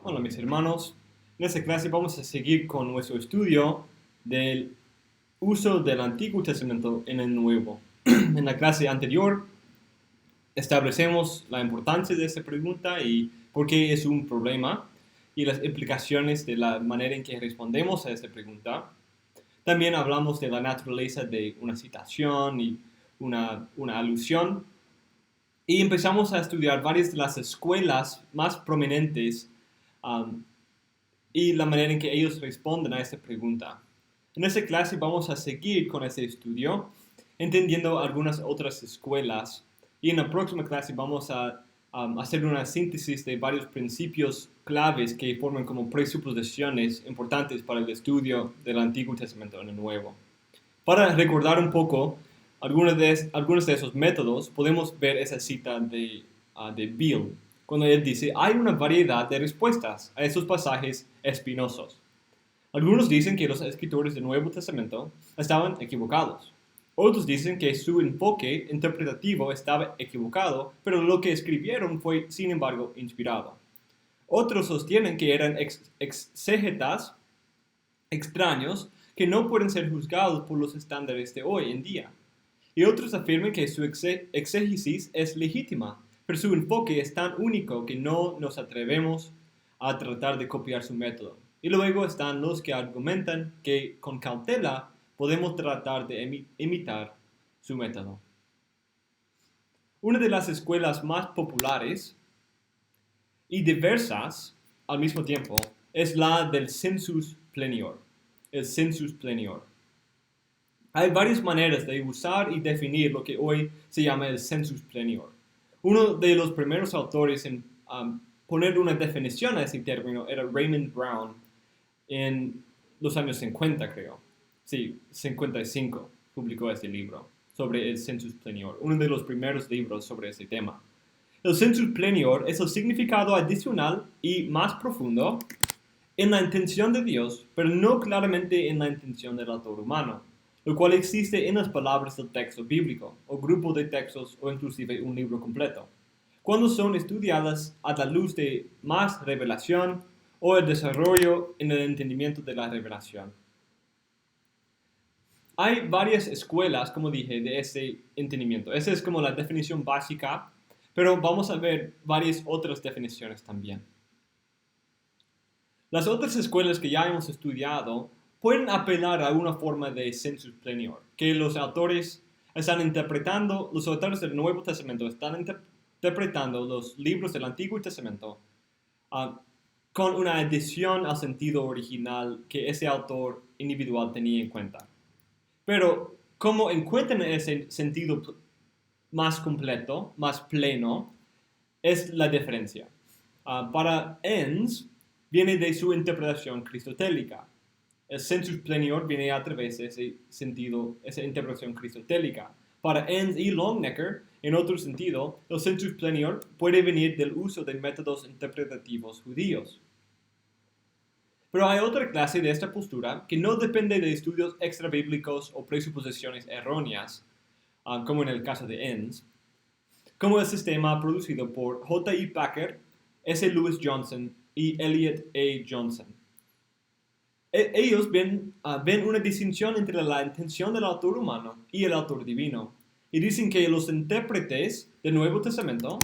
Hola mis hermanos, en esta clase vamos a seguir con nuestro estudio del uso del Antiguo Testamento en el Nuevo. En la clase anterior establecemos la importancia de esta pregunta y por qué es un problema y las implicaciones de la manera en que respondemos a esta pregunta. También hablamos de la naturaleza de una citación y una alusión y empezamos a estudiar varias de las escuelas más prominentes um, y la manera en que ellos responden a esta pregunta. En esta clase vamos a seguir con este estudio, entendiendo algunas otras escuelas, y en la próxima clase vamos a hacer una síntesis de varios principios claves que forman como presuposiciones importantes para el estudio del Antiguo Testamento en el Nuevo. Para recordar un poco algunos de esos métodos, podemos ver esa cita de Bill, cuando él dice, hay una variedad de respuestas a esos pasajes espinosos. Algunos dicen que los escritores del Nuevo Testamento estaban equivocados. Otros dicen que su enfoque interpretativo estaba equivocado, pero lo que escribieron fue, sin embargo, inspirado. Otros sostienen que eran exégetas extraños que no pueden ser juzgados por los estándares de hoy en día. Y otros afirman que su exégesis es legítima, pero su enfoque es tan único que no nos atrevemos a tratar de copiar su método. Y luego están los que argumentan que con cautela podemos tratar de imitar su método. Una de las escuelas más populares y diversas al mismo tiempo es la del sensus plenior, el sensus plenior. Hay varias maneras de usar y definir lo que hoy se llama el sensus plenior. Uno de los primeros autores en poner una definición a ese término era Raymond Brown en los años 50, creo. Sí, 55 publicó este libro sobre el sensus plenior, uno de los primeros libros sobre ese tema. El sensus plenior es el significado adicional y más profundo en la intención de Dios, pero no claramente en la intención del autor humano, lo cual existe en las palabras del texto bíblico, o grupo de textos, o inclusive un libro completo, cuando son estudiadas a la luz de más revelación o el desarrollo en el entendimiento de la revelación. Hay varias escuelas, como dije, de ese entendimiento. Esa es como la definición básica, pero vamos a ver varias otras definiciones también. Las otras escuelas que ya hemos estudiado pueden apelar a una forma de sensus plenior, que los autores del Nuevo Testamento están interpretando los libros del Antiguo Testamento con una adición al sentido original que ese autor individual tenía en cuenta. Pero como encuentran ese sentido más completo, más pleno, es la diferencia. Para Enns, viene de su interpretación cristotélica. El sensus plenior viene a través de ese sentido, esa interpretación cristotélica. Para Enns y Longenecker, en otro sentido, el sensus plenior puede venir del uso de métodos interpretativos judíos. Pero hay otra clase de esta postura que no depende de estudios extrabíblicos o presuposiciones erróneas, como en el caso de Enns, como el sistema producido por J.I. Packer, S. Lewis Johnson y Elliot A. Johnson. Ellos ven una distinción entre la intención del autor humano y el autor divino, y dicen que los intérpretes del Nuevo Testamento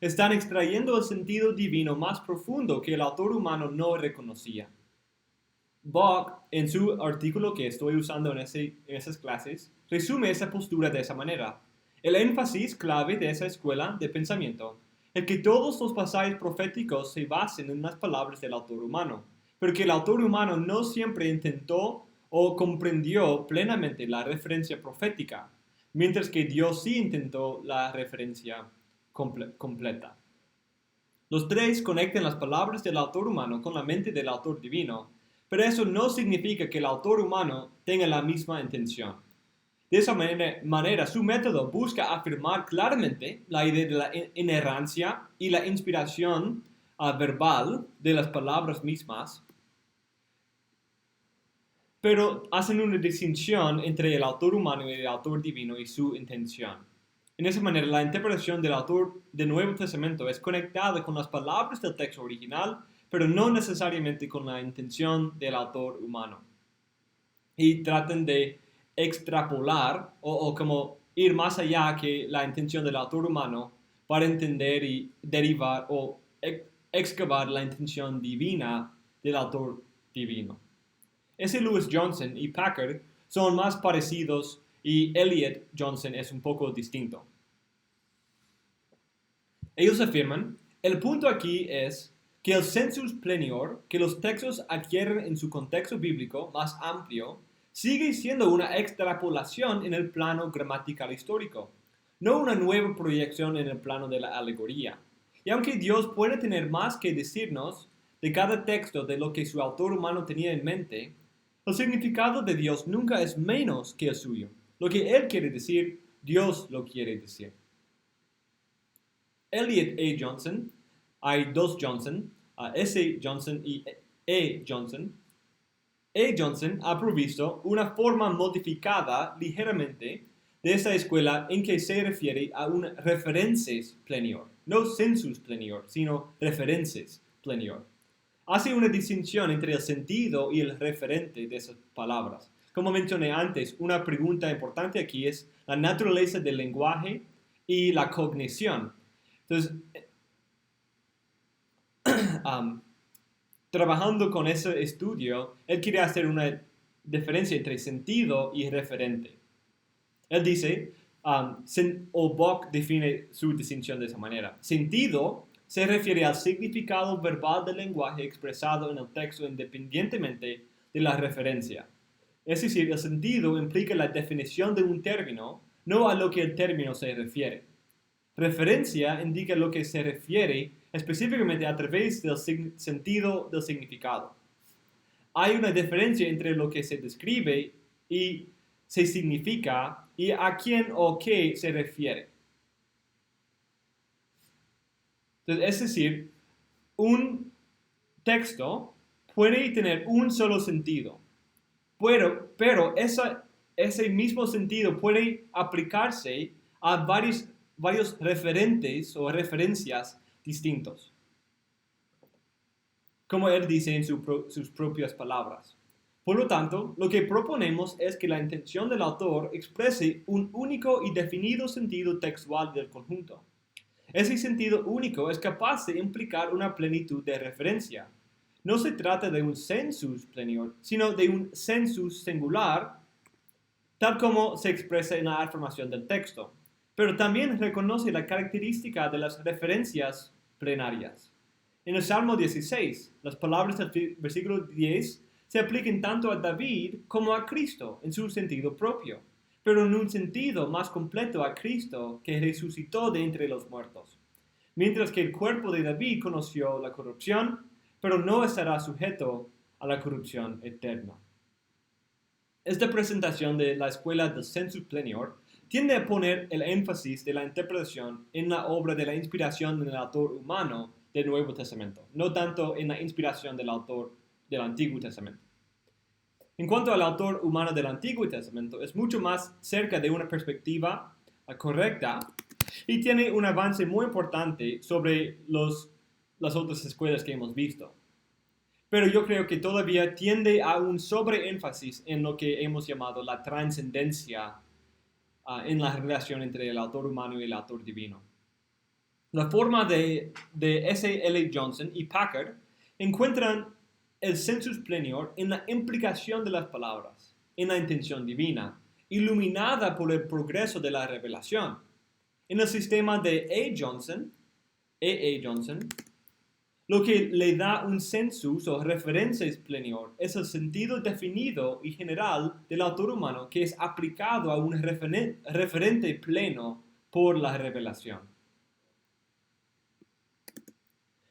están extrayendo el sentido divino más profundo que el autor humano no reconocía. Bock, en su artículo que estoy usando en esas clases, resume esa postura de esa manera. El énfasis clave de esa escuela de pensamiento es que todos los pasajes proféticos se basen en las palabras del autor humano, pero que el autor humano no siempre intentó o comprendió plenamente la referencia profética, mientras que Dios sí intentó la referencia completa. Los tres conectan las palabras del autor humano con la mente del autor divino, pero eso no significa que el autor humano tenga la misma intención. De esa manera, su método busca afirmar claramente la idea de la inerrancia y la inspiración verbal de las palabras mismas, pero hacen una distinción entre el autor humano y el autor divino y su intención. En esa manera, la interpretación del autor del Nuevo Testamento es conectada con las palabras del texto original, pero no necesariamente con la intención del autor humano. Y tratan de extrapolar o como ir más allá que la intención del autor humano para entender y derivar o excavar la intención divina del autor divino. Ese Lewis Johnson y Packard son más parecidos y Elliot Johnson es un poco distinto. Ellos afirman, el punto aquí es que el sensus plenior que los textos adquieren en su contexto bíblico más amplio sigue siendo una extrapolación en el plano gramatical histórico, no una nueva proyección en el plano de la alegoría. Y aunque Dios puede tener más que decirnos de cada texto de lo que su autor humano tenía en mente, el significado de Dios nunca es menos que el suyo. Lo que Él quiere decir, Dios lo quiere decir. Elliot A. Johnson, hay dos Johnson, S. Johnson y E. Johnson. E. Johnson ha provisto una forma modificada ligeramente de esta escuela en que se refiere a un references plenior, no sensus plenior, sino references plenior. Hace una distinción entre el sentido y el referente de esas palabras. Como mencioné antes, una pregunta importante aquí es la naturaleza del lenguaje y la cognición. Entonces, trabajando con ese estudio, él quiere hacer una diferencia entre sentido y referente. Él dice, o Bock define su distinción de esa manera. Sentido se refiere al significado verbal del lenguaje expresado en el texto independientemente de la referencia. Es decir, el sentido implica la definición de un término, no a lo que el término se refiere. Referencia indica lo que se refiere específicamente a través del sentido del significado. Hay una diferencia entre lo que se describe y se significa y a quién o qué se refiere. Entonces, es decir, un texto puede tener un solo sentido, pero ese mismo sentido puede aplicarse a varios referentes o referencias distintos. Como él dice en sus propias palabras. Por lo tanto, lo que proponemos es que la intención del autor exprese un único y definido sentido textual del conjunto. Ese sentido único es capaz de implicar una plenitud de referencia. No se trata de un sensus plenior, sino de un sensus singular, tal como se expresa en la afirmación del texto. Pero también reconoce la característica de las referencias plenarias. En el Salmo 16, las palabras del versículo 10 se aplican tanto a David como a Cristo en su sentido propio, pero en un sentido más completo a Cristo que resucitó de entre los muertos. Mientras que el cuerpo de David conoció la corrupción, pero no estará sujeto a la corrupción eterna. Esta presentación de la escuela del sensus plenior tiende a poner el énfasis de la interpretación en la obra de la inspiración del autor humano del Nuevo Testamento, no tanto en la inspiración del autor del Antiguo Testamento. En cuanto al autor humano del Antiguo Testamento, es mucho más cerca de una perspectiva correcta y tiene un avance muy importante sobre las otras escuelas que hemos visto. Pero yo creo que todavía tiende a un sobreénfasis en lo que hemos llamado la trascendencia en la relación entre el autor humano y el autor divino. La forma de S. L. Johnson y Packard encuentran el sensus plenior en la implicación de las palabras, en la intención divina, iluminada por el progreso de la revelación. En el sistema de E. Johnson, lo que le da un sensus o referencias plenior es el sentido definido y general del autor humano que es aplicado a un referente pleno por la revelación.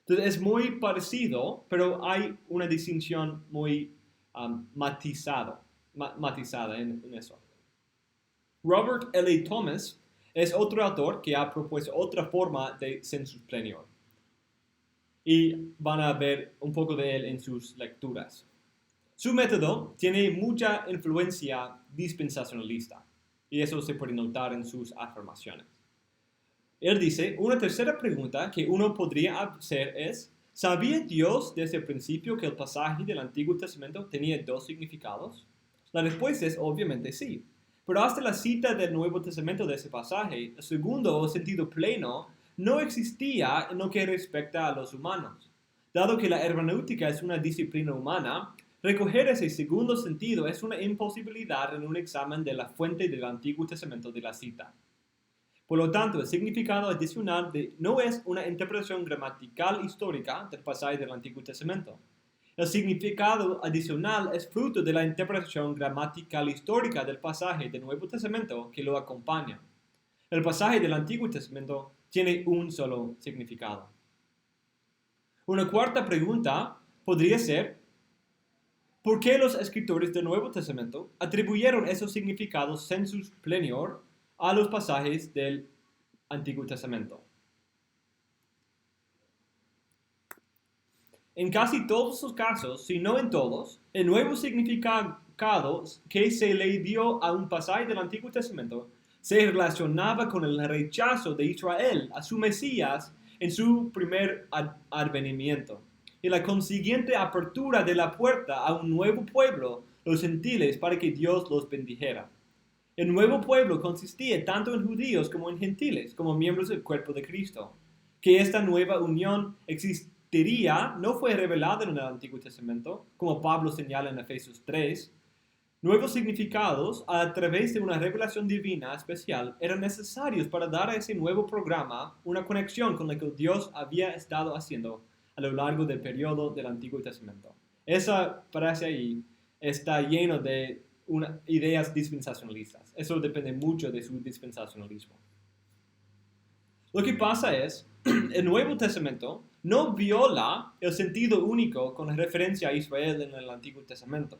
Entonces es muy parecido, pero hay una distinción muy matizada en eso. Robert L. Thomas es otro autor que ha propuesto otra forma de sensus plenior. Y van a ver un poco de él en sus lecturas. Su método tiene mucha influencia dispensacionalista, y eso se puede notar en sus afirmaciones. Él dice, una tercera pregunta que uno podría hacer es, ¿Sabía Dios desde el principio que el pasaje del Antiguo Testamento tenía dos significados? La respuesta es obviamente sí. Pero hasta la cita del Nuevo Testamento de ese pasaje, el segundo o sentido pleno no existía en lo que respecta a los humanos. Dado que la hermenéutica es una disciplina humana, recoger ese segundo sentido es una imposibilidad en un examen de la fuente del Antiguo Testamento de la cita. Por lo tanto, el significado adicional no es una interpretación gramatical histórica del pasaje del Antiguo Testamento. El significado adicional es fruto de la interpretación gramatical histórica del pasaje del Nuevo Testamento que lo acompaña. El pasaje del Antiguo Testamento tiene un solo significado. Una cuarta pregunta podría ser, ¿por qué los escritores del Nuevo Testamento atribuyeron esos significados sensus plenior a los pasajes del Antiguo Testamento? En casi todos los casos, si no en todos, el nuevo significado que se le dio a un pasaje del Antiguo Testamento se relacionaba con el rechazo de Israel a su Mesías en su primer advenimiento y la consiguiente apertura de la puerta a un nuevo pueblo, los gentiles, para que Dios los bendijera. El nuevo pueblo consistía tanto en judíos como en gentiles, como miembros del cuerpo de Cristo. Que esta nueva unión existiría no fue revelado en el Antiguo Testamento, como Pablo señala en Efesios 3. Nuevos significados a través de una revelación divina especial eran necesarios para dar a ese nuevo programa una conexión con lo que Dios había estado haciendo a lo largo del periodo del Antiguo Testamento. Esa frase ahí está lleno de ideas dispensacionalistas. Eso depende mucho de su dispensacionalismo. Lo que pasa es, el Nuevo Testamento no viola el sentido único con referencia a Israel en el Antiguo Testamento,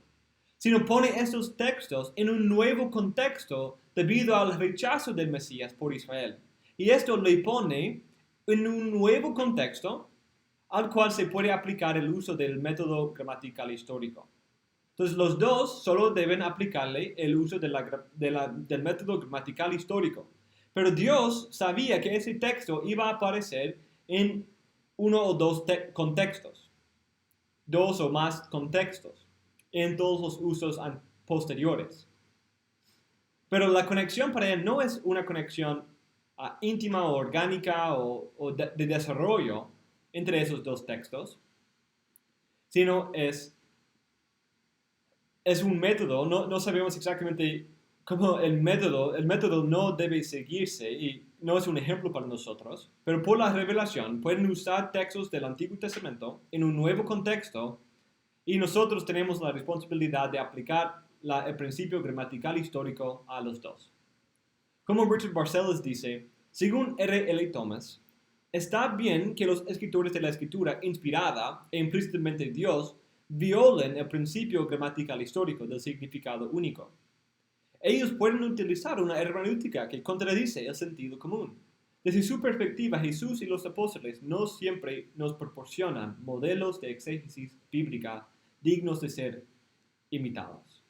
sino pone estos textos en un nuevo contexto debido al rechazo del Mesías por Israel. Y esto le pone en un nuevo contexto al cual se puede aplicar el uso del método gramatical histórico. Entonces, los dos solo deben aplicarle el uso del método gramatical histórico. Pero Dios sabía que ese texto iba a aparecer en uno o dos contextos, dos o más contextos, en todos los usos posteriores. Pero la conexión para él no es una conexión íntima o orgánica o de desarrollo entre esos dos textos, sino es un método. No sabemos exactamente cómo el método no debe seguirse y no es un ejemplo para nosotros, pero por la revelación pueden usar textos del Antiguo Testamento en un nuevo contexto y nosotros tenemos la responsabilidad de aplicar el principio gramatical histórico a los dos. Como Richard Barcellos dice, según R.L. Thomas, está bien que los escritores de la escritura inspirada e implícitamente Dios violen el principio gramatical histórico del significado único. Ellos pueden utilizar una hermenéutica que contradice el sentido común. Desde su perspectiva, Jesús y los apóstoles no siempre nos proporcionan modelos de exégesis bíblica dignos de ser imitados.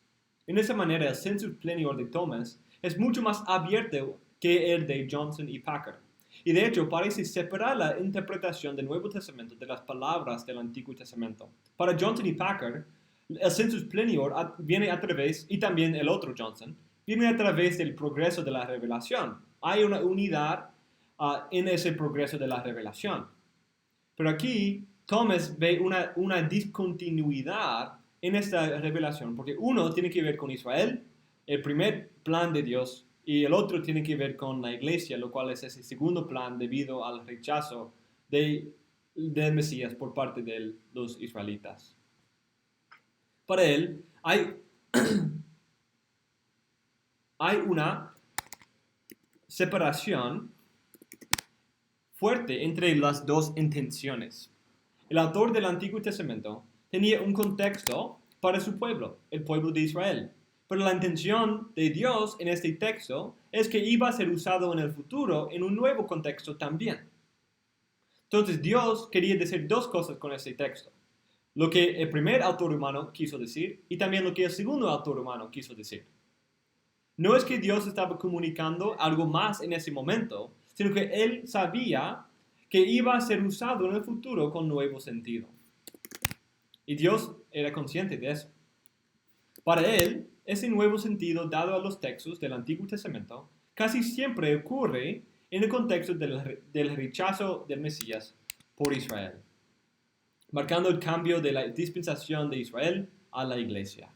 En esa manera, el sensus plenior de Thomas es mucho más abierto que el de Johnson y Packer. Y de hecho parece separar la interpretación del Nuevo Testamento de las palabras del Antiguo Testamento. Para Johnson y Packer, el sensus plenior viene a través, y también el otro Johnson, viene a través del progreso de la revelación. Hay una unidad en ese progreso de la revelación. Pero aquí Thomas ve una discontinuidad en esta revelación, porque uno tiene que ver con Israel, el primer plan de Dios, y el otro tiene que ver con la iglesia, lo cual es ese segundo plan debido al rechazo del Mesías por parte de los israelitas. Para él hay una separación fuerte entre las dos intenciones. El autor del Antiguo Testamento tenía un contexto para su pueblo, el pueblo de Israel. Pero la intención de Dios en este texto es que iba a ser usado en el futuro en un nuevo contexto también. Entonces Dios quería decir dos cosas con este texto. Lo que el primer autor humano quiso decir y también lo que el segundo autor humano quiso decir. No es que Dios estaba comunicando algo más en ese momento, sino que él sabía que iba a ser usado en el futuro con nuevo sentido. Y Dios era consciente de eso. Para él, ese nuevo sentido dado a los textos del Antiguo Testamento casi siempre ocurre en el contexto del rechazo del Mesías por Israel, marcando el cambio de la dispensación de Israel a la iglesia.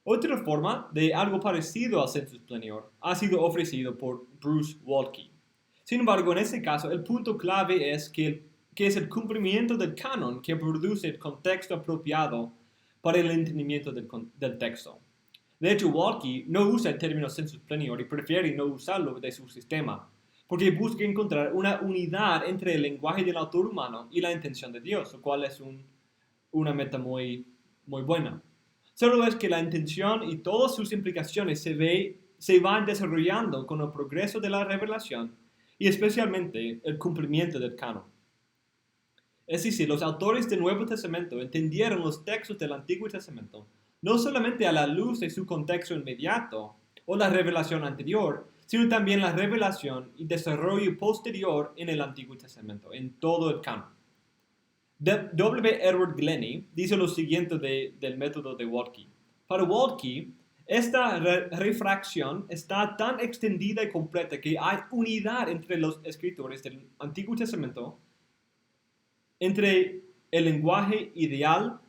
Otra forma de algo parecido al census plenior ha sido ofrecido por Bruce Waltke. Sin embargo, en este caso, el punto clave es que es el cumplimiento del canon que produce el contexto apropiado para el entendimiento del texto. De hecho, Waltke no usa el término census plenior y prefiere no usarlo de su sistema, porque busca encontrar una unidad entre el lenguaje del autor humano y la intención de Dios, lo cual es una meta muy buena. Solo es que la intención y todas sus implicaciones se van desarrollando con el progreso de la revelación y especialmente el cumplimiento del canon. Es decir, los autores del Nuevo Testamento entendieron los textos del Antiguo Testamento no solamente a la luz de su contexto inmediato o la revelación anterior, sino también la revelación y desarrollo posterior en el Antiguo Testamento, en todo el canon. W. Edward Glennie dice lo siguiente del método de Waltke. Para Waltke, esta refracción está tan extendida y completa que hay unidad entre los escritores del Antiguo Testamento, entre el lenguaje ideal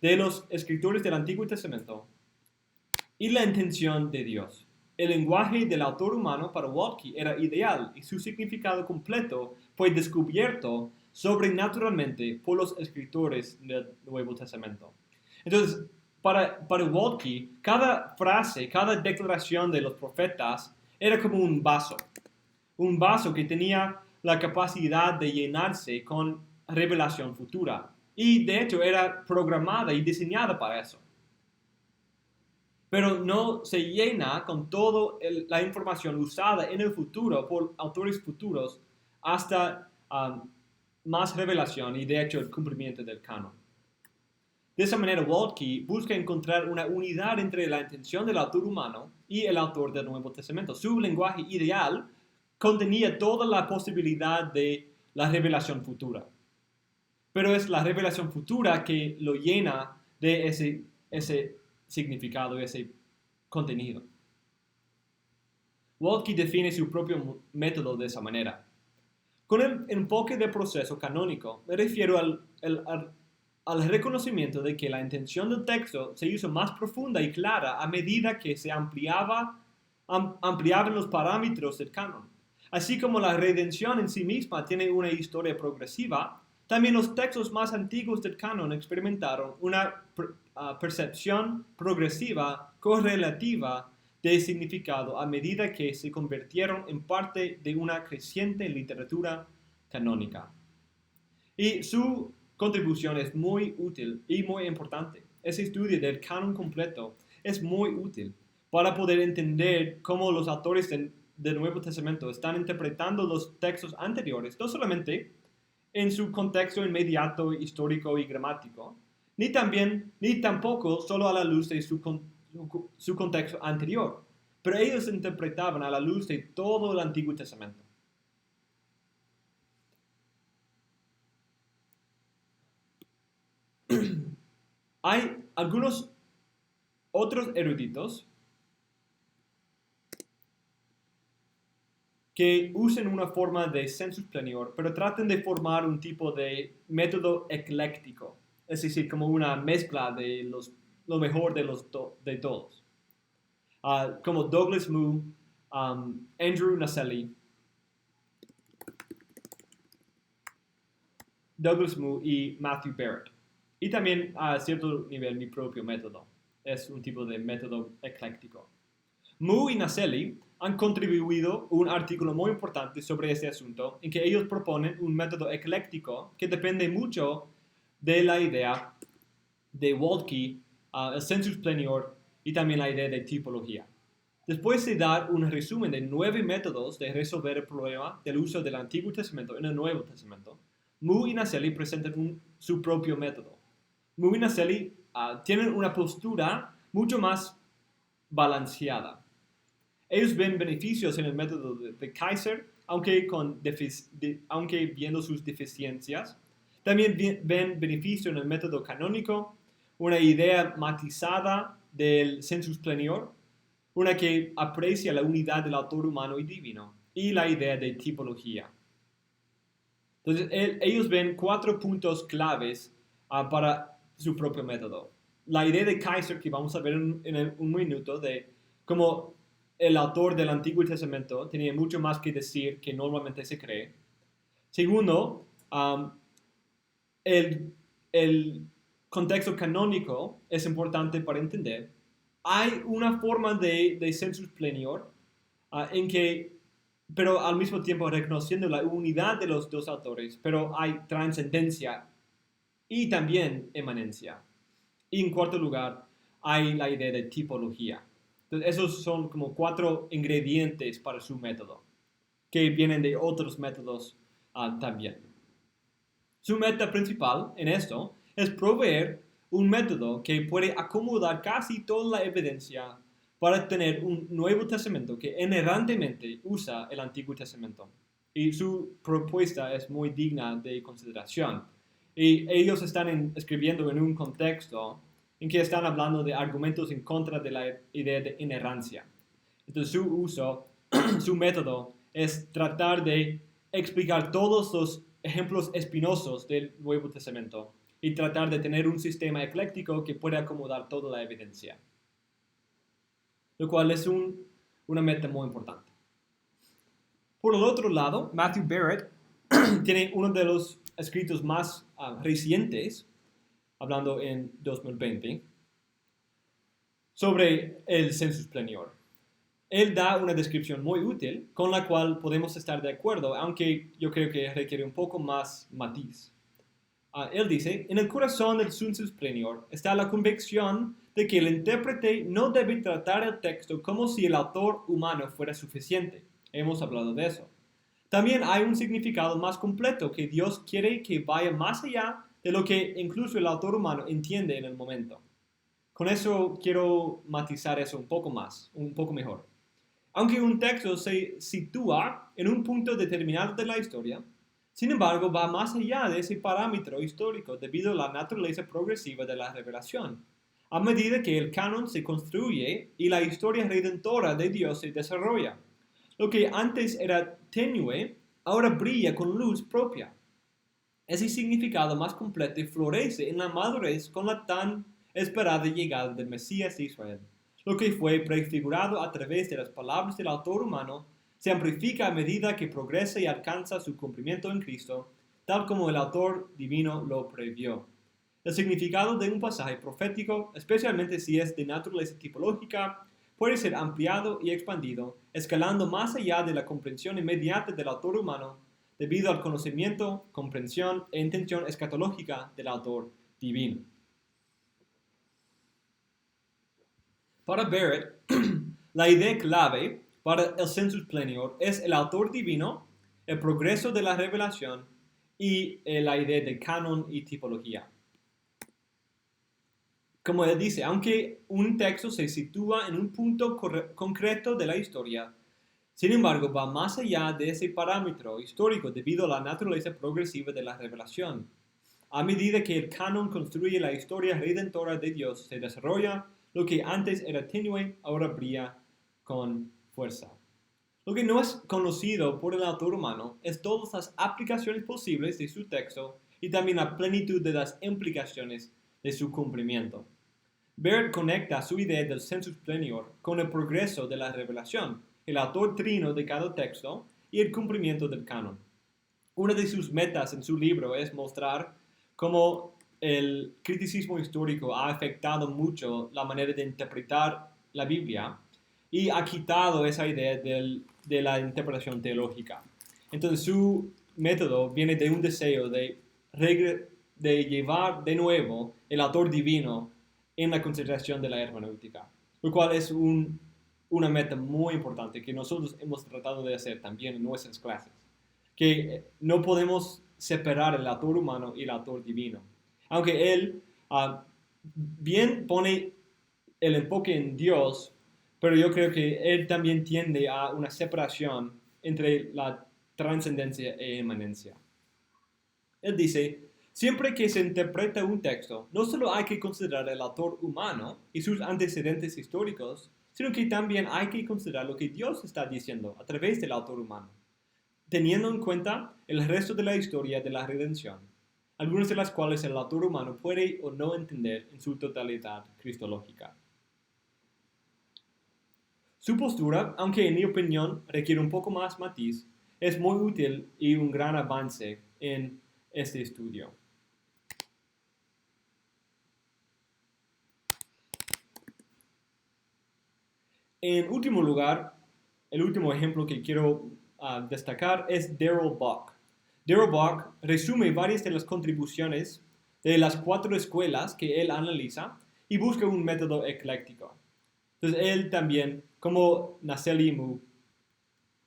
de los escritores del Antiguo Testamento y la intención de Dios. El lenguaje del autor humano para Waltke era ideal y su significado completo fue descubierto sobrenaturalmente por los escritores del Nuevo Testamento. Entonces, para Waltke, cada frase, cada declaración de los profetas era como un vaso que tenía la capacidad de llenarse con revelación futura. Y de hecho era programada y diseñada para eso. Pero no se llena con toda la información usada en el futuro por autores futuros hasta más revelación y de hecho el cumplimiento del canon. De esa manera, Waltke busca encontrar una unidad entre la intención del autor humano y el autor del Nuevo Testamento. Su lenguaje ideal contenía toda la posibilidad de la revelación futura. Pero es la revelación futura que lo llena de ese significado, ese contenido. Waltke define su propio método de esa manera. Con el enfoque de proceso canónico, me refiero al reconocimiento de que la intención del texto se hizo más profunda y clara a medida que se ampliaban los parámetros del canon. Así como la redención en sí misma tiene una historia progresiva, también los textos más antiguos del canon experimentaron una percepción progresiva correlativa de significado a medida que se convirtieron en parte de una creciente literatura canónica. Y su contribución es muy útil y muy importante. Ese estudio del canon completo es muy útil para poder entender cómo los autores del Nuevo Testamento están interpretando los textos anteriores, no solamente en su contexto inmediato, histórico y gramático, ni tampoco solo a la luz de su contexto anterior, pero ellos interpretaban a la luz de todo el Antiguo Testamento. Hay algunos otros eruditos que usen una forma de census plenior, pero tratan de formar un tipo de método ecléctico, es decir, como una mezcla de lo mejor de todos. Como Douglas Moo, Andrew Naselli, y Matthew Barrett. Y también a cierto nivel mi propio método. Es un tipo de método ecléctico. Moo y Naselli han contribuido un artículo muy importante sobre este asunto en que ellos proponen un método ecléctico que depende mucho de la idea de Waltke, el census plenior y también la idea de tipología. Después de dar un resumen de 9 métodos de resolver el problema del uso del Antiguo Testamento en el Nuevo Testamento, Moo y Naselli presentan su propio método. Moo y Naselli tienen una postura mucho más balanceada. Ellos ven beneficios en el método de Kaiser, aunque viendo sus deficiencias. También ven beneficio en el método canónico, una idea matizada del sensus plenior, una que aprecia la unidad del autor humano y divino, y la idea de tipología. Entonces, ellos ven 4 puntos claves para su propio método. La idea de Kaiser, que vamos a ver en un minuto, de cómo el autor del Antiguo Testamento tenía mucho más que decir que normalmente se cree. Segundo, el contexto canónico es importante para entender. Hay una forma de sensus plenior pero al mismo tiempo reconociendo la unidad de los dos autores, pero hay trascendencia y también emanencia. Y en cuarto lugar, hay la idea de tipología. Entonces, esos son como 4 ingredientes para su método, que vienen de otros métodos también. Su meta principal en esto es proveer un método que puede acomodar casi toda la evidencia para tener un Nuevo Testamento que inerrantemente usa el Antiguo Testamento. Y su propuesta es muy digna de consideración. Y ellos están escribiendo en un contexto en que están hablando de argumentos en contra de la idea de inerrancia. Entonces su método es tratar de explicar todos los ejemplos espinosos del Nuevo Testamento y tratar de tener un sistema ecléctico que pueda acomodar toda la evidencia, lo cual es una meta muy importante. Por el otro lado, Matthew Barrett tiene uno de los escritos más recientes, hablando en 2020, sobre el sensus plenior. Él da una descripción muy útil con la cual podemos estar de acuerdo, aunque yo creo que requiere un poco más matiz. Él dice, en el corazón del sensus plenior está la convicción de que el intérprete no debe tratar el texto como si el autor humano fuera suficiente. Hemos hablado de eso. También hay un significado más completo que Dios quiere que vaya más allá de lo que incluso el autor humano entiende en el momento. Con eso quiero matizar eso un poco mejor. Aunque un texto se sitúa en un punto determinado de la historia, sin embargo va más allá de ese parámetro histórico debido a la naturaleza progresiva de la revelación. A medida que el canon se construye y la historia redentora de Dios se desarrolla, lo que antes era tenue, ahora brilla con luz propia. Ese significado más completo florece en la madurez con la tan esperada llegada del Mesías de Israel. Lo que fue prefigurado a través de las palabras del autor humano se amplifica a medida que progresa y alcanza su cumplimiento en Cristo, tal como el autor divino lo previó. El significado de un pasaje profético, especialmente si es de naturaleza tipológica, puede ser ampliado y expandido, escalando más allá de la comprensión inmediata del autor humano, debido al conocimiento, comprensión e intención escatológica del autor divino. Para Barrett, la idea clave para el sensus plenior es el autor divino, el progreso de la revelación y la idea de canon y tipología. Como él dice, aunque un texto se sitúa en un punto concreto de la historia, sin embargo va más allá de ese parámetro histórico debido a la naturaleza progresiva de la revelación. A medida que el canon construye la historia redentora de Dios, se desarrolla. Lo que antes era tenue, ahora brilla con fuerza. Lo que no es conocido por el autor humano es todas las aplicaciones posibles de su texto y también la plenitud de las implicaciones de su cumplimiento. Barrett conecta su idea del sensus plenior con el progreso de la revelación, el autor trino de cada texto y el cumplimiento del canon. Una de sus metas en su libro es mostrar cómo el criticismo histórico ha afectado mucho la manera de interpretar la Biblia y ha quitado esa idea de la interpretación teológica. Entonces su método viene de un deseo de llevar de nuevo el autor divino en la consideración de la hermenéutica, lo cual es una meta muy importante que nosotros hemos tratado de hacer también en nuestras clases, que no podemos separar el autor humano y el autor divino. Aunque él bien pone el enfoque en Dios, pero yo creo que él también tiende a una separación entre la trascendencia e inmanencia. Él dice, siempre que se interpreta un texto, no solo hay que considerar el autor humano y sus antecedentes históricos, sino que también hay que considerar lo que Dios está diciendo a través del autor humano, teniendo en cuenta el resto de la historia de la redención, algunas de las cuales el autor humano puede o no entender en su totalidad cristológica. Su postura, aunque en mi opinión requiere un poco más matiz, es muy útil y un gran avance en este estudio. En último lugar, el último ejemplo que quiero destacar es Darrell Bock. Darrell Bock resume varias de las contribuciones de las 4 escuelas que él analiza y busca un método ecléctico. Entonces él también, como Nasseli y Mu,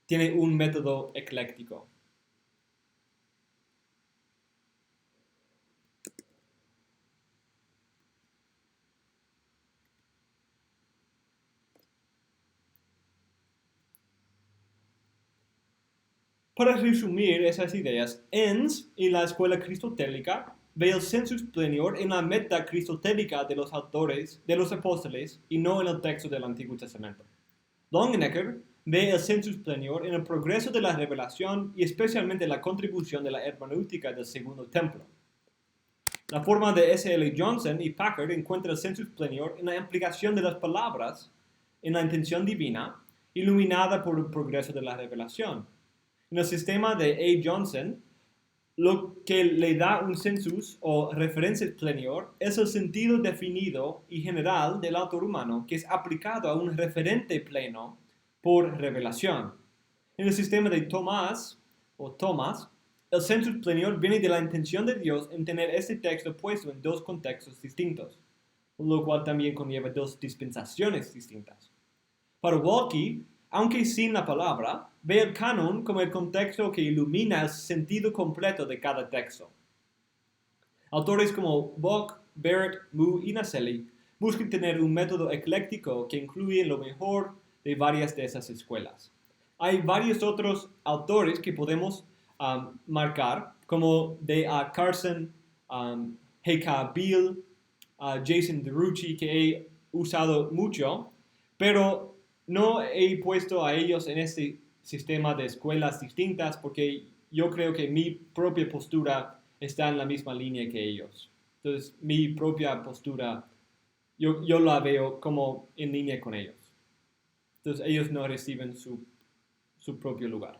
tiene un método ecléctico. Para resumir esas ideas, Enns y la escuela cristotélica ve el sensus plenior en la meta cristotélica de los autores, de los apóstoles, y no en el texto del Antiguo Testamento. Longenecker ve el sensus plenior en el progreso de la revelación y especialmente la contribución de la hermenéutica del Segundo Templo. La forma de S.L. Johnson y Packard encuentra el sensus plenior en la implicación de las palabras en la intención divina, iluminada por el progreso de la revelación. En el sistema de A. Johnson, lo que le da un sensus o referencia plenior es el sentido definido y general del autor humano que es aplicado a un referente pleno por revelación. En el sistema de Thomas, el sensus plenior viene de la intención de Dios en tener este texto puesto en 2 contextos distintos, lo cual también conlleva 2 dispensaciones distintas. Para Walke, aunque sin la palabra, ve el canon como el contexto que ilumina el sentido completo de cada texto. Autores como Bock, Barrett, Mu y Nasseli buscan tener un método ecléctico que incluye lo mejor de varias de esas escuelas. Hay varios otros autores que podemos marcar, como D.A. Carson, G.K. Beale, Jason DeRucci, que he usado mucho, pero no he puesto a ellos en este sistema de escuelas distintas porque yo creo que mi propia postura está en la misma línea que ellos. Entonces, mi propia postura, yo la veo como en línea con ellos. Entonces, ellos no reciben su propio lugar,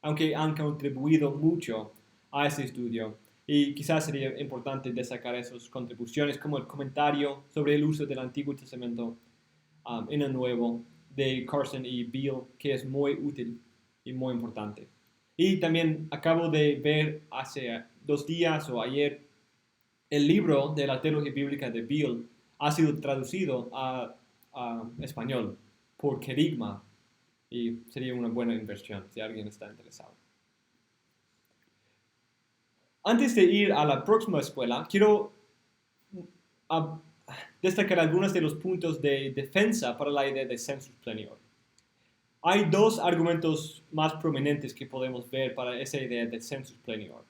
aunque han contribuido mucho a ese estudio. Y quizás sería importante destacar esas contribuciones como el comentario sobre el uso del Antiguo Testamento en el Nuevo, de Carson y Beale, que es muy útil y muy importante. Y también acabo de ver hace 2 días o ayer el libro de la teología bíblica de Beale ha sido traducido a español por Kerygma y sería una buena inversión si alguien está interesado. Antes de ir a la próxima escuela, quiero destacar algunos de los puntos de defensa para la idea de sensus plenior. Hay 2 argumentos más prominentes que podemos ver para esa idea de sensus plenior.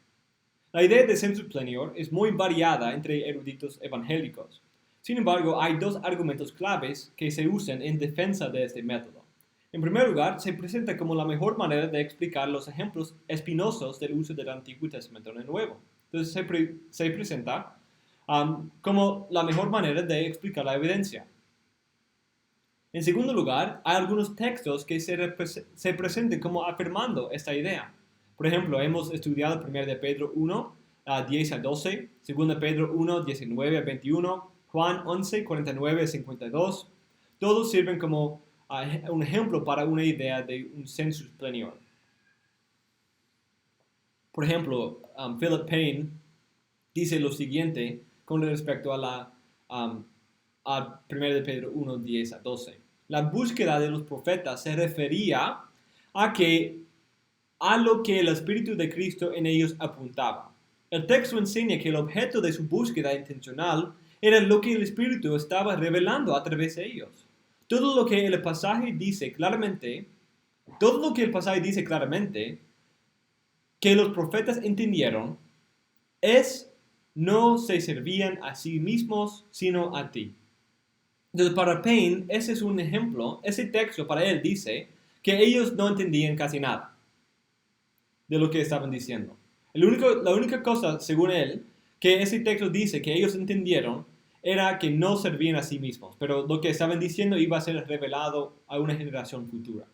La idea de sensus plenior es muy variada entre eruditos evangélicos. Sin embargo, hay 2 argumentos claves que se usan en defensa de este método. En primer lugar, se presenta como la mejor manera de explicar los ejemplos espinosos del uso del Antiguo Testamento en el Nuevo. Entonces se presenta como la mejor manera de explicar la evidencia. En segundo lugar, hay algunos textos que se presentan como afirmando esta idea. Por ejemplo, hemos estudiado 1 de Pedro 1, 10 a 12, 2 Pedro 1, 19 a 21, Juan 11, 49 a 52. Todos sirven como un ejemplo para una idea de un sensus plenior. Por ejemplo, Philip Payne dice lo siguiente con respecto a 1 de Pedro 1, 10 a 12. La búsqueda de los profetas se refería a lo que el Espíritu de Cristo en ellos apuntaba. El texto enseña que el objeto de su búsqueda intencional era lo que el Espíritu estaba revelando a través de ellos. todo lo que el pasaje dice claramente, todo lo que el pasaje dice claramente, que los profetas entendieron, es no se servían a sí mismos, sino a ti. Entonces, para Payne, ese es un ejemplo, ese texto para él dice que ellos no entendían casi nada de lo que estaban diciendo. La única cosa, según él, que ese texto dice que ellos entendieron era que no servían a sí mismos, pero lo que estaban diciendo iba a ser revelado a una generación futura.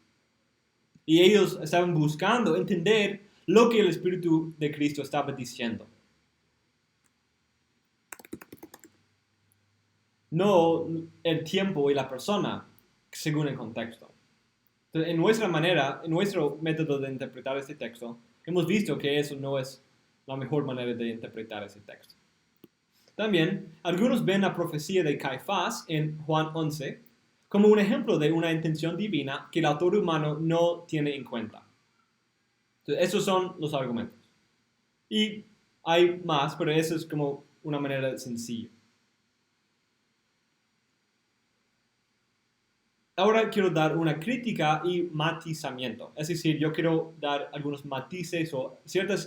Y ellos estaban buscando entender lo que el Espíritu de Cristo estaba diciendo. No el tiempo y la persona, según el contexto. Entonces, en nuestro método de interpretar este texto, hemos visto que eso no es la mejor manera de interpretar ese texto. También, algunos ven la profecía de Caifás en Juan 11 como un ejemplo de una intención divina que el autor humano no tiene en cuenta. Entonces, esos son los argumentos. Y hay más, pero eso es como una manera sencilla. Ahora quiero dar una crítica y matizamiento. Es decir, yo quiero dar algunos matices o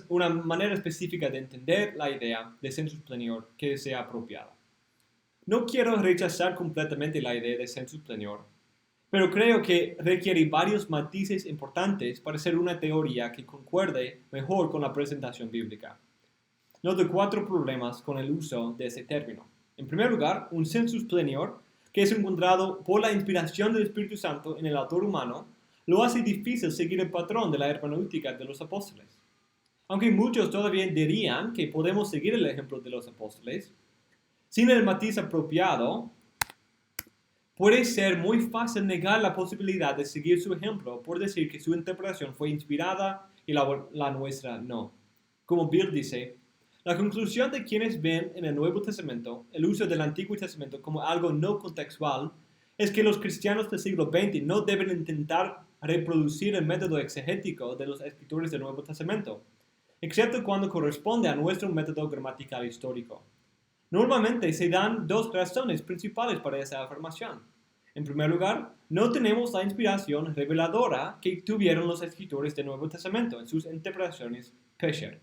una manera específica de entender la idea de sensus plenior que sea apropiada. No quiero rechazar completamente la idea de sensus plenior, pero creo que requiere varios matices importantes para ser una teoría que concuerde mejor con la presentación bíblica. Noto 4 problemas con el uso de ese término. En primer lugar, un sensus plenior que es encontrado por la inspiración del Espíritu Santo en el autor humano, lo hace difícil seguir el patrón de la hermenéutica de los apóstoles. Aunque muchos todavía dirían que podemos seguir el ejemplo de los apóstoles, sin el matiz apropiado, puede ser muy fácil negar la posibilidad de seguir su ejemplo por decir que su interpretación fue inspirada y la nuestra no. Como Bill dice, la conclusión de quienes ven en el Nuevo Testamento el uso del Antiguo Testamento como algo no contextual es que los cristianos del siglo XX no deben intentar reproducir el método exegético de los escritores del Nuevo Testamento, excepto cuando corresponde a nuestro método gramatical histórico. Normalmente se dan 2 razones principales para esa afirmación. En primer lugar, no tenemos la inspiración reveladora que tuvieron los escritores del Nuevo Testamento en sus interpretaciones Pesher.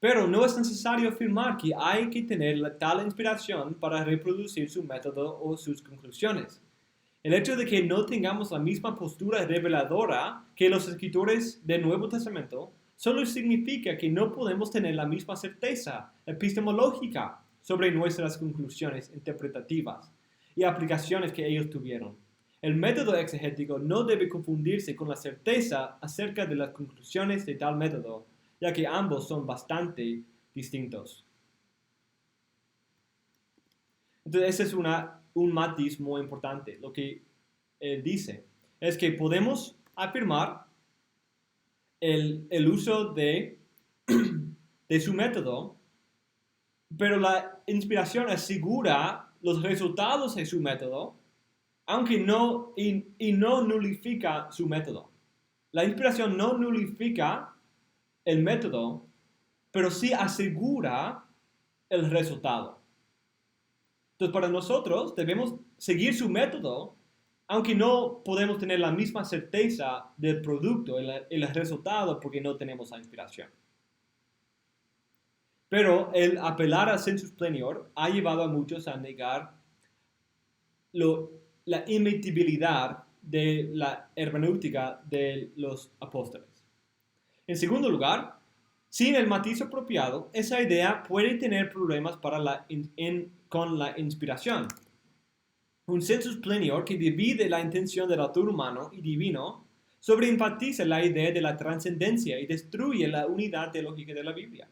Pero no es necesario afirmar que hay que tener tal inspiración para reproducir su método o sus conclusiones. El hecho de que no tengamos la misma postura reveladora que los escritores del Nuevo Testamento solo significa que no podemos tener la misma certeza epistemológica sobre nuestras conclusiones interpretativas y aplicaciones que ellos tuvieron. El método exegético no debe confundirse con la certeza acerca de las conclusiones de tal método, ya que ambos son bastante distintos. Entonces, ese es un matiz muy importante. Lo que él dice es que podemos afirmar el uso de su método, pero la inspiración asegura los resultados de su método, aunque no nulifica su método. La inspiración no nulifica el método, pero sí asegura el resultado. Entonces, para nosotros debemos seguir su método, aunque no podemos tener la misma certeza del producto, el resultado, porque no tenemos la inspiración. Pero el apelar a sensus plenior ha llevado a muchos a negar la imitabilidad de la hermenéutica de los apóstoles. En segundo lugar, sin el matiz apropiado, esa idea puede tener problemas con la inspiración. Un sensus plenior que divide la intención del autor humano y divino sobreenfatiza la idea de la trascendencia y destruye la unidad teológica de la Biblia.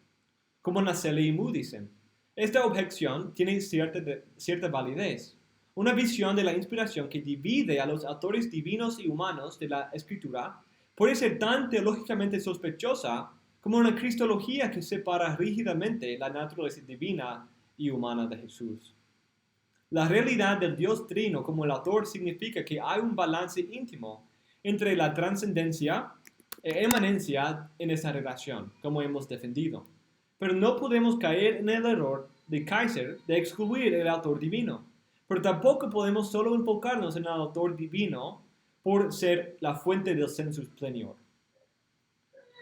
Como Naselli y Moody dicen, esta objeción tiene cierta validez. Una visión de la inspiración que divide a los autores divinos y humanos de la Escritura puede ser tan teológicamente sospechosa como una cristología que separa rígidamente la naturaleza divina y humana de Jesús. La realidad del Dios Trino como el autor significa que hay un balance íntimo entre la trascendencia e emanencia en esa relación, como hemos defendido. Pero no podemos caer en el error de Kaiser de excluir el autor divino, Pero tampoco podemos solo enfocarnos en el autor divino por ser la fuente del sensus plenior.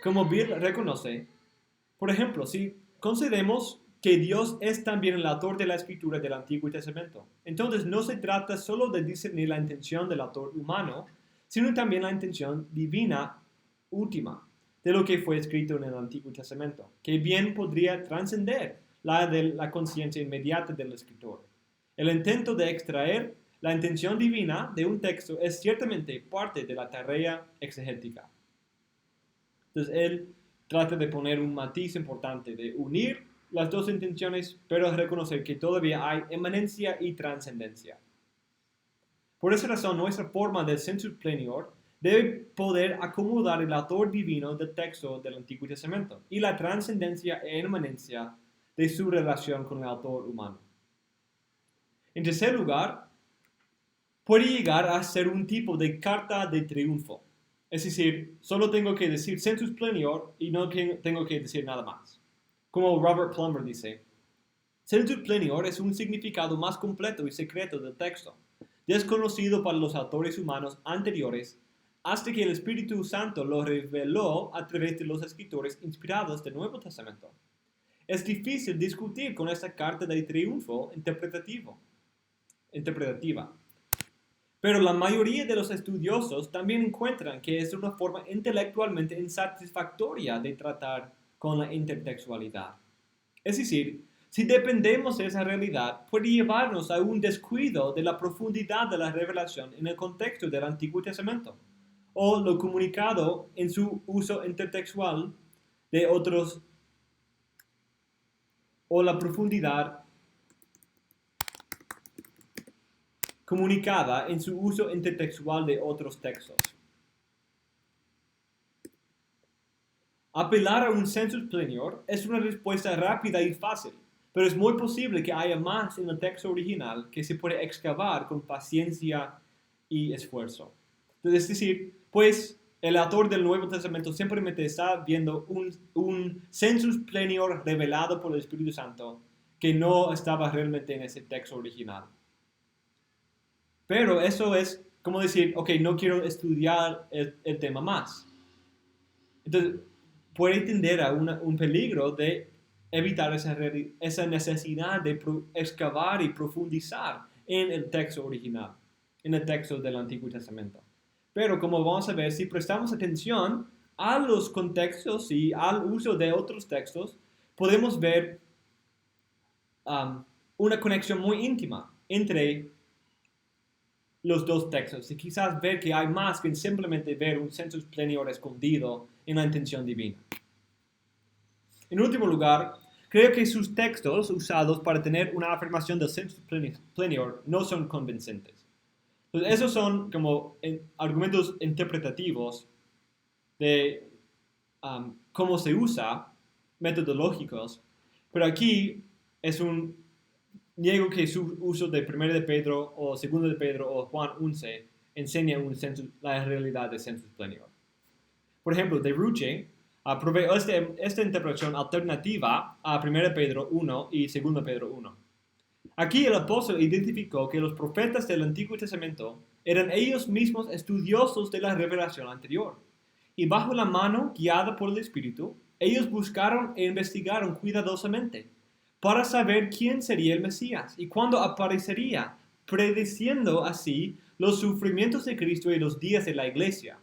Como Bill reconoce, por ejemplo, si consideremos que Dios es también el autor de la escritura del Antiguo Testamento, entonces no se trata solo de discernir la intención del autor humano, sino también la intención divina última de lo que fue escrito en el Antiguo Testamento, que bien podría trascender la de la conciencia inmediata del escritor. El intento de extraer la intención divina de un texto es ciertamente parte de la tarea exegética. Entonces él trata de poner un matiz importante, de unir las dos intenciones, pero reconocer que todavía hay emanencia y trascendencia. Por esa razón, nuestra forma del sensus plenior debe poder acomodar el autor divino del texto del Antiguo Testamento y la trascendencia e emanencia de su relación con el autor humano. En tercer lugar, puede llegar a ser un tipo de carta de triunfo. Es decir, solo tengo que decir sensus plenior y no tengo que decir nada más. Como Robert Plummer dice, sensus plenior es un significado más completo y secreto del texto, desconocido para los autores humanos anteriores, hasta que el Espíritu Santo lo reveló a través de los escritores inspirados del Nuevo Testamento. Es difícil discutir con esta carta de triunfo interpretativa. Pero la mayoría de los estudiosos también encuentran que es una forma intelectualmente insatisfactoria de tratar con la intertextualidad. Es decir, si dependemos de esa realidad, puede llevarnos a un descuido de la profundidad de la revelación en el contexto del Antiguo Testamento, o lo comunicado en su uso intertextual de otros, o la profundidad comunicada en su uso intertextual de otros textos. Apelar a un sensus plenior es una respuesta rápida y fácil, pero es muy posible que haya más en el texto original que se puede excavar con paciencia y esfuerzo. Es decir, pues el autor del Nuevo Testamento simplemente está viendo un sensus plenior revelado por el Espíritu Santo que no estaba realmente en ese texto original. Pero eso es como decir, ok, no quiero estudiar el tema más. Entonces, puede tender a un peligro de evitar esa necesidad de excavar y profundizar en el texto original, en el texto del Antiguo Testamento. Pero como vamos a ver, si prestamos atención a los contextos y al uso de otros textos, podemos ver una conexión muy íntima entre los dos textos y quizás ver que hay más que simplemente ver un sensus plenior escondido en la intención divina. En último lugar, creo que sus textos usados para tener una afirmación del sensus plenior no son convincentes. Entonces, esos son como argumentos interpretativos de cómo se usa, metodológicos, pero aquí niego que su uso de 1 de Pedro o 2 de Pedro o Juan 11 enseña la realidad de sensus plenior. Por ejemplo, de Ruche provee esta interpretación alternativa a 1 de Pedro 1 y 2 de Pedro 1. Aquí el apóstol identificó que los profetas del Antiguo Testamento eran ellos mismos estudiosos de la revelación anterior, y bajo la mano guiada por el Espíritu, ellos buscaron e investigaron cuidadosamente para saber quién sería el Mesías y cuándo aparecería, prediciendo así los sufrimientos de Cristo y los días de la iglesia.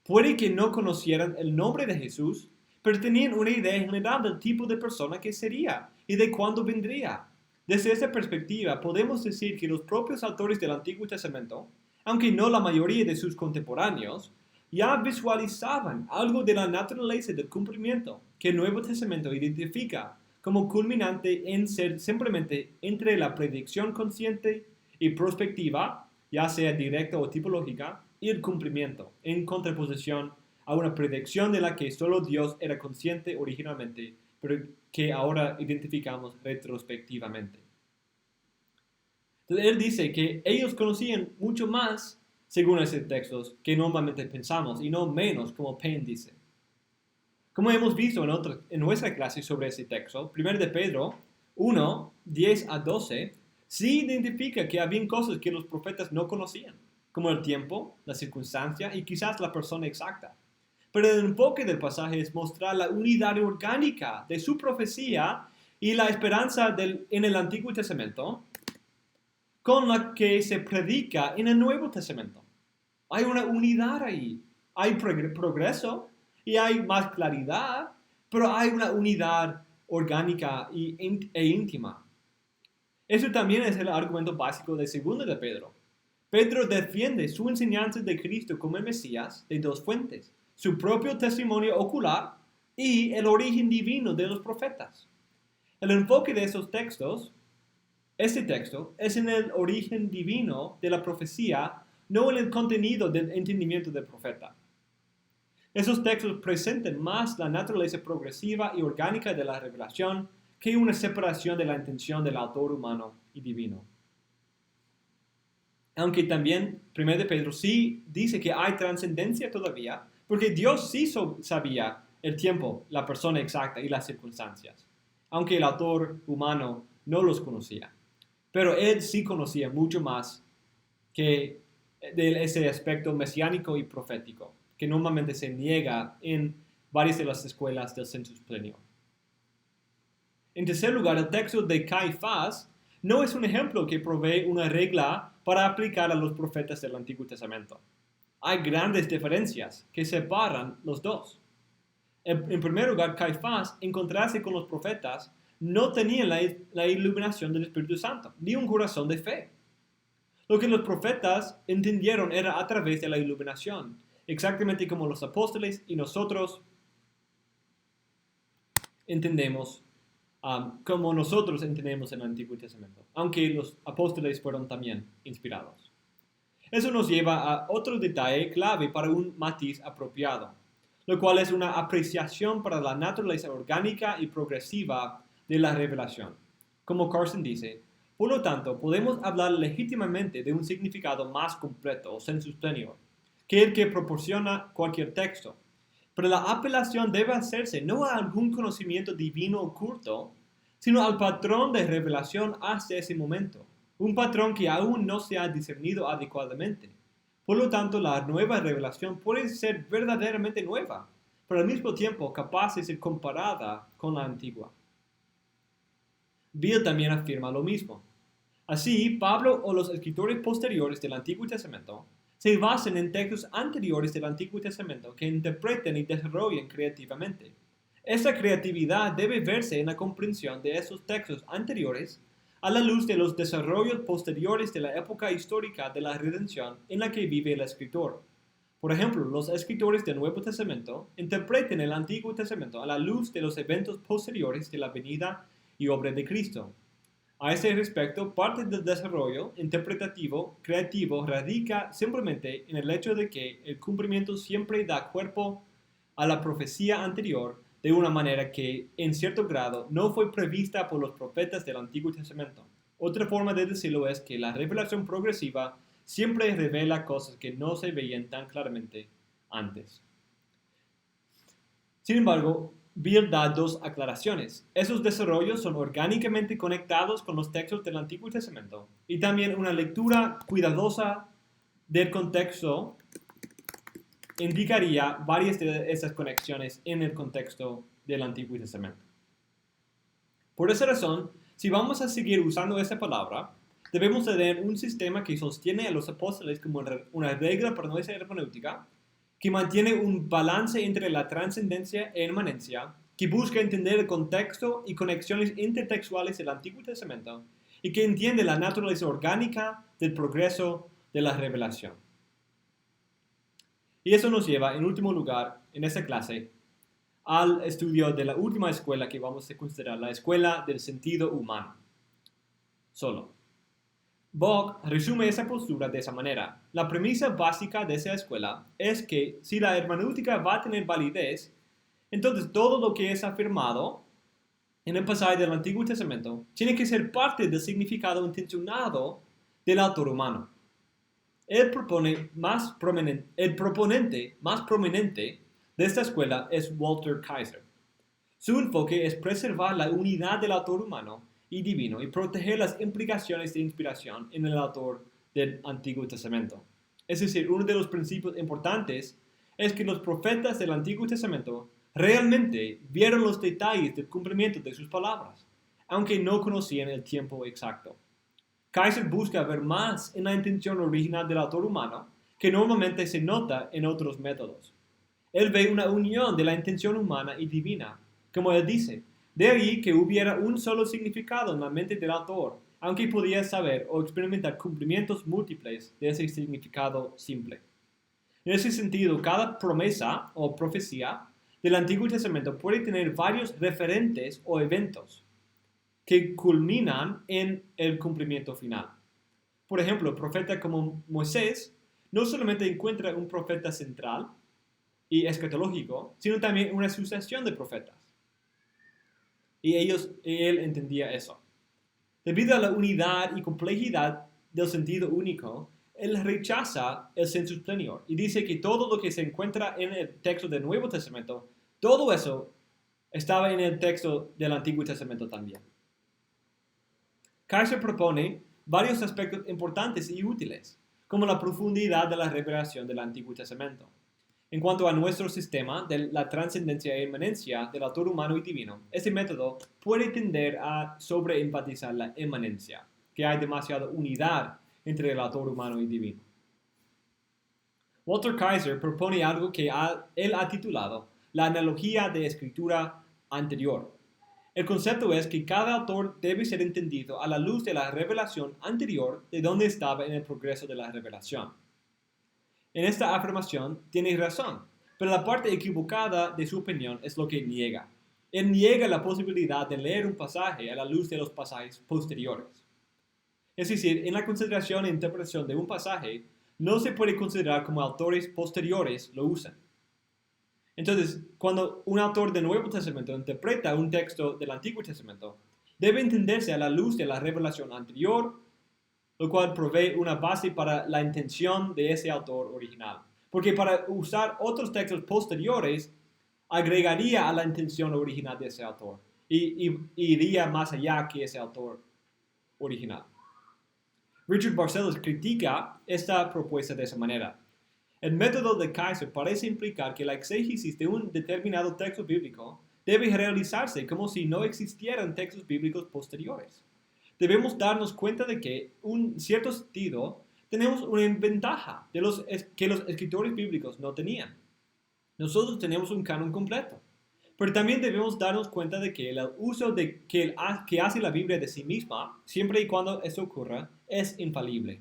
Puede que no conocieran el nombre de Jesús, pero tenían una idea general del tipo de persona que sería y de cuándo vendría. Desde esta perspectiva, podemos decir que los propios autores del Antiguo Testamento, aunque no la mayoría de sus contemporáneos, ya visualizaban algo de la naturaleza del cumplimiento que el Nuevo Testamento identifica como culminante en ser simplemente entre la predicción consciente y prospectiva, ya sea directa o tipológica, y el cumplimiento, en contraposición a una predicción de la que solo Dios era consciente originalmente, pero que ahora identificamos retrospectivamente. Entonces él dice que ellos conocían mucho más, según esos textos, que normalmente pensamos, y no menos, como Payne dice. Como hemos visto en nuestra clase sobre ese texto, 1 de Pedro 1, 10 a 12, sí identifica que había cosas que los profetas no conocían, como el tiempo, la circunstancia y quizás la persona exacta. Pero el enfoque del pasaje es mostrar la unidad orgánica de su profecía y la esperanza en el Antiguo Testamento con la que se predica en el Nuevo Testamento. Hay una unidad ahí. Hay progreso y hay más claridad, pero hay una unidad orgánica e íntima. Eso también es el argumento básico de 2 de Pedro. Pedro defiende su enseñanza de Cristo como el Mesías de dos fuentes: su propio testimonio ocular y el origen divino de los profetas. El enfoque de este texto es en el origen divino de la profecía, no en el contenido del entendimiento del profeta. Esos textos presentan más la naturaleza progresiva y orgánica de la revelación que una separación de la intención del autor humano y divino. Aunque también 1 de Pedro sí dice que hay trascendencia todavía, porque Dios sí sabía el tiempo, la persona exacta y las circunstancias, aunque el autor humano no los conocía. Pero él sí conocía mucho más que de ese aspecto mesiánico y profético, que normalmente se niega en varias de las escuelas del sensus plenior. En tercer lugar, el texto de Caifás no es un ejemplo que provee una regla para aplicar a los profetas del Antiguo Testamento. Hay grandes diferencias que separan los dos. En primer lugar, Caifás, en contraste con los profetas, no tenía la iluminación del Espíritu Santo, ni un corazón de fe. Lo que los profetas entendieron era a través de la iluminación, exactamente como los apóstoles y nosotros entendemos, como nosotros entendemos en el Antiguo Testamento, aunque los apóstoles fueron también inspirados. Eso nos lleva a otro detalle clave para un matiz apropiado, lo cual es una apreciación para la naturaleza orgánica y progresiva de la revelación. Como Carson dice, por lo tanto, podemos hablar legítimamente de un significado más completo o sensus plenior que el que proporciona cualquier texto. Pero la apelación debe hacerse no a algún conocimiento divino oculto, sino al patrón de revelación hasta ese momento, un patrón que aún no se ha discernido adecuadamente. Por lo tanto, la nueva revelación puede ser verdaderamente nueva, pero al mismo tiempo capaz de ser comparada con la antigua. Beale también afirma lo mismo. Así, Pablo o los escritores posteriores del Antiguo Testamento se basan en textos anteriores del Antiguo Testamento que interpreten y desarrollen creativamente. Esta creatividad debe verse en la comprensión de esos textos anteriores a la luz de los desarrollos posteriores de la época histórica de la redención en la que vive el escritor. Por ejemplo, los escritores del Nuevo Testamento interpretan el Antiguo Testamento a la luz de los eventos posteriores de la venida y obra de Cristo. A ese respecto, parte del desarrollo interpretativo creativo radica simplemente en el hecho de que el cumplimiento siempre da cuerpo a la profecía anterior de una manera que, en cierto grado, no fue prevista por los profetas del Antiguo Testamento. Otra forma de decirlo es que la revelación progresiva siempre revela cosas que no se veían tan claramente antes. Sin embargo, Beale da dos aclaraciones. Esos desarrollos son orgánicamente conectados con los textos del Antiguo Testamento y también una lectura cuidadosa del contexto indicaría varias de esas conexiones en el contexto del Antiguo Testamento. Por esa razón, si vamos a seguir usando esta palabra, debemos tener un sistema que sostiene a los apóstoles como una regla para nuestra hermenéutica, que mantiene un balance entre la trascendencia e inmanencia, que busca entender el contexto y conexiones intertextuales del Antiguo Testamento, y que entiende la naturaleza orgánica del progreso de la revelación. Y eso nos lleva, en último lugar, en esta clase, al estudio de la última escuela que vamos a considerar, la escuela del sentido humano. Solo. Bock resume esa postura de esa manera. La premisa básica de esa escuela es que si la hermenéutica va a tener validez, entonces todo lo que es afirmado en el pasaje del Antiguo Testamento tiene que ser parte del significado intencionado del autor humano. El proponente más prominente de esta escuela es Walter Kaiser. Su enfoque es preservar la unidad del autor humano y divino y proteger las implicaciones de inspiración en el autor del Antiguo Testamento. Es decir, uno de los principios importantes es que los profetas del Antiguo Testamento realmente vieron los detalles del cumplimiento de sus palabras, aunque no conocían el tiempo exacto. Kaiser busca ver más en la intención original del autor humano que normalmente se nota en otros métodos. Él ve una unión de la intención humana y divina, como él dice, de ahí que hubiera un solo significado en la mente del autor, aunque podía saber o experimentar cumplimientos múltiples de ese significado simple. En ese sentido, cada promesa o profecía del Antiguo Testamento puede tener varios referentes o eventos que culminan en el cumplimiento final. Por ejemplo, el profeta como Moisés no solamente encuentra un profeta central y escatológico, sino también una sucesión de profetas. Y él entendía eso. Debido a la unidad y complejidad del sentido único, él rechaza el sensus plenior y dice que todo lo que se encuentra en el texto del Nuevo Testamento, todo eso estaba en el texto del Antiguo Testamento también. Kaiser propone varios aspectos importantes y útiles, como la profundidad de la revelación del Antiguo Testamento. En cuanto a nuestro sistema de la trascendencia e inmanencia del autor humano y divino, este método puede tender a sobreenfatizar la inmanencia, que hay demasiada unidad entre el autor humano y divino. Walter Kaiser propone algo que él ha titulado la analogía de escritura anterior. El concepto es que cada autor debe ser entendido a la luz de la revelación anterior de donde estaba en el progreso de la revelación. En esta afirmación tiene razón, pero la parte equivocada de su opinión es lo que niega. Él niega la posibilidad de leer un pasaje a la luz de los pasajes posteriores. Es decir, en la consideración e interpretación de un pasaje, no se puede considerar como autores posteriores lo usan. Entonces, cuando un autor del Nuevo Testamento interpreta un texto del Antiguo Testamento, debe entenderse a la luz de la revelación anterior, lo cual provee una base para la intención de ese autor original. Porque para usar otros textos posteriores, agregaría a la intención original de ese autor y iría más allá que ese autor original. Richard Barcellos critica esta propuesta de esa manera. El método de Kaiser parece implicar que la exégesis de un determinado texto bíblico debe realizarse como si no existieran textos bíblicos posteriores. Debemos darnos cuenta de que, en cierto sentido, tenemos una ventaja que los escritores bíblicos no tenían. Nosotros tenemos un canon completo, pero también debemos darnos cuenta de que el uso que hace la Biblia de sí misma, siempre y cuando eso ocurra, es infalible.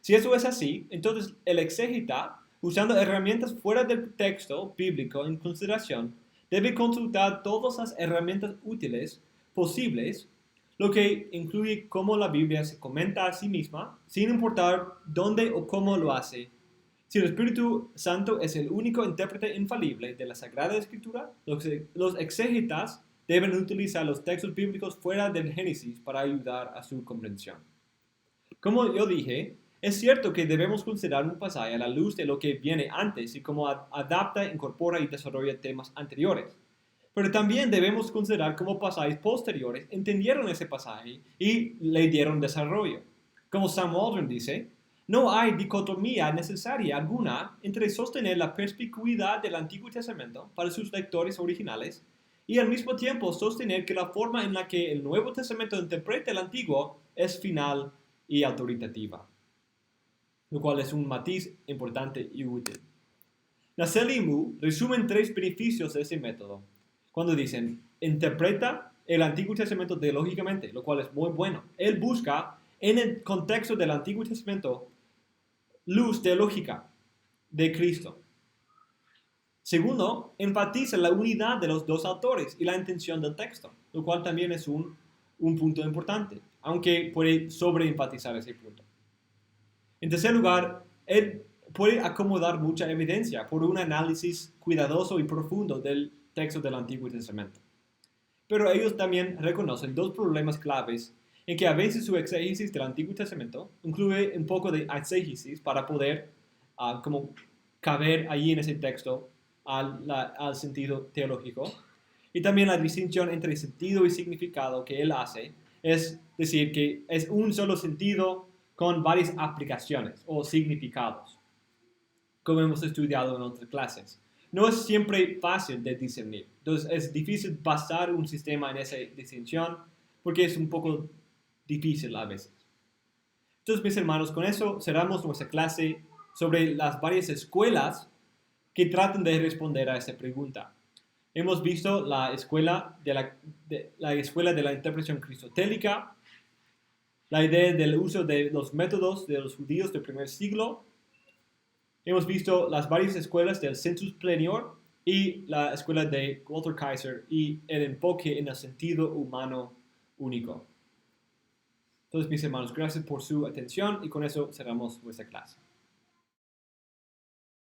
Si eso es así, entonces el exégeta, usando herramientas fuera del texto bíblico en consideración, debe consultar todas las herramientas útiles posibles, lo que incluye cómo la Biblia se comenta a sí misma, sin importar dónde o cómo lo hace. Si el Espíritu Santo es el único intérprete infalible de la Sagrada Escritura, los exégetas deben utilizar los textos bíblicos fuera del Génesis para ayudar a su comprensión. Como yo dije, es cierto que debemos considerar un pasaje a la luz de lo que viene antes y cómo adapta, incorpora y desarrolla temas anteriores. Pero también debemos considerar cómo pasajes posteriores entendieron ese pasaje y le dieron desarrollo. Como Sam Waldron dice, no hay dicotomía necesaria alguna entre sostener la perspicuidad del Antiguo Testamento para sus lectores originales y al mismo tiempo sostener que la forma en la que el Nuevo Testamento interpreta el Antiguo es final y autoritativa, lo cual es un matiz importante y útil. Nassel y Mu resumen 3 beneficios de ese método. Cuando dicen, interpreta el Antiguo Testamento teológicamente, lo cual es muy bueno. Él busca, en el contexto del Antiguo Testamento, luz teológica de Cristo. Segundo, enfatiza la unidad de los dos autores y la intención del texto, lo cual también es un punto importante, aunque puede sobreenfatizar ese punto. En tercer lugar, él puede acomodar mucha evidencia por un análisis cuidadoso y profundo del texto del Antiguo Testamento. Pero ellos también reconocen 2 problemas claves en que a veces su exégesis del Antiguo Testamento incluye un poco de exégesis para poder como caber allí en ese texto al sentido teológico. Y también la distinción entre sentido y significado que él hace es decir, que es un solo sentido con varias aplicaciones o significados, como hemos estudiado en otras clases. No es siempre fácil de discernir. Entonces es difícil basar un sistema en esa distinción porque es un poco difícil a veces. Entonces, mis hermanos, con eso cerramos nuestra clase sobre las varias escuelas que tratan de responder a esa pregunta. Hemos visto la escuela de la interpretación cristotélica, la idea del uso de los métodos de los judíos del primer siglo. Hemos visto las varias escuelas del sensus plenior y la escuela de Walter Kaiser y el enfoque en el sentido humano único. Entonces, mis hermanos, gracias por su atención y con eso cerramos nuestra clase.